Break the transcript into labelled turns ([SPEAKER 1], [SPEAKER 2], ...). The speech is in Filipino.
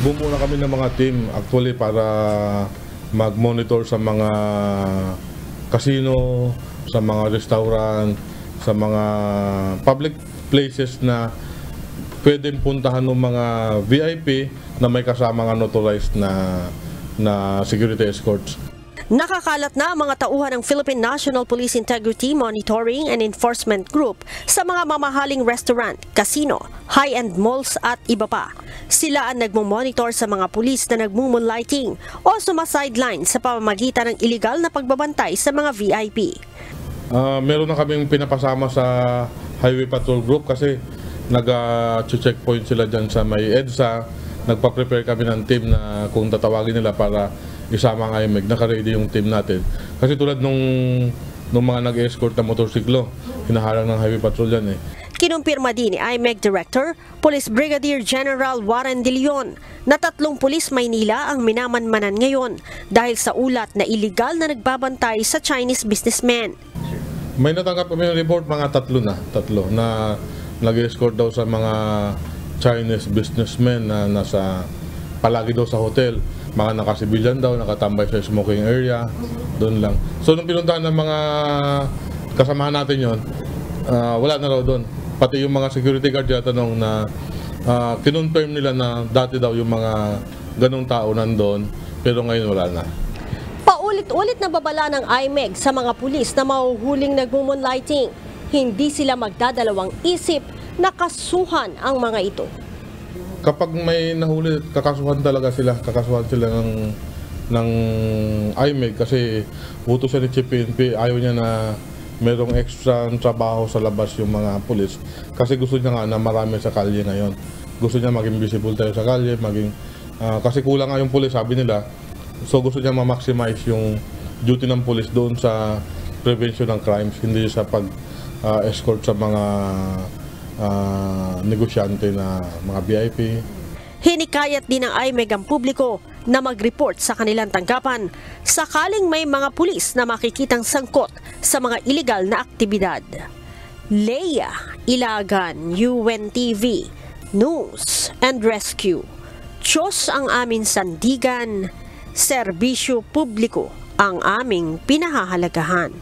[SPEAKER 1] Bumuo na kami ng mga team actually para mag-monitor sa mga casino, sa mga restaurant, sa mga public places na pwedeng puntahan ng mga VIP na may kasama ng authorized na security escorts.
[SPEAKER 2] Nakakalat na ang mga tauhan ng Philippine National Police Integrity Monitoring and Enforcement Group sa mga mamahaling restaurant, casino, high-end malls at iba pa. Sila ang nagmumonitor sa mga pulis na nagmumoonlighting o sumasideline sa pamamagitan ng iligal na pagbabantay sa mga VIP.
[SPEAKER 1] Meron na kaming pinapasama sa Highway Patrol Group kasi nag-checkpoint sila dyan sa may EDSA. Nagpa-prepare kami ng team na kung tatawagin nila para isama ang IMEG, naka-ready yung team natin. Kasi tulad nung mga nag-escort na motorsiklo, hinaharang ng Highway Patrol yan eh.
[SPEAKER 2] Kinumpirma din ni IMEG Director, Police Brigadier General Warren De Leon, na 3 pulis Maynila ang minamanmanan ngayon dahil sa ulat na iligal na nagbabantay sa Chinese businessmen.
[SPEAKER 1] May natanggap kami ng report, mga tatlo na nag-escort daw sa mga Chinese businessmen na nasa palagi daw sa hotel. Mga nakasibilyan daw, nakatambay sa smoking area, doon lang. So nung pinuntahan ng mga kasamahan natin yon, wala na raw doon. Pati yung mga security guard tanong na kinonfirm nila na dati daw yung mga ganong tao nandun, pero ngayon wala na.
[SPEAKER 2] Paulit-ulit na babala ng IMEG sa mga pulis na mahuhuling nagmumoonlighting. Hindi sila magdadalawang isip na kasuhan ang mga ito.
[SPEAKER 1] Kapag may nahuli, kakasuhan sila ng IMEG kasi utos siya ni Chief PNP, ayaw niya na merong extra trabaho sa labas yung mga pulis kasi gusto niya nga na marami sa kalye ngayon. Gusto niya maging visible tayo sa kalye, kasi kulang nga yung pulis, sabi nila. So gusto niya ma-maximize yung duty ng pulis doon sa prevention ng crimes, hindi sa pag-escort sa mga negosyante na mga VIP.
[SPEAKER 2] Hinikayat din ng IMEG ang publiko na mag-report sa kanilang tanggapan sakaling may mga pulis na makikitang sangkot sa mga iligal na aktibidad. Leia Ilagan, UNTV, News and Rescue. Diyos ang aming sandigan, serbisyo publiko ang aming pinahahalagahan.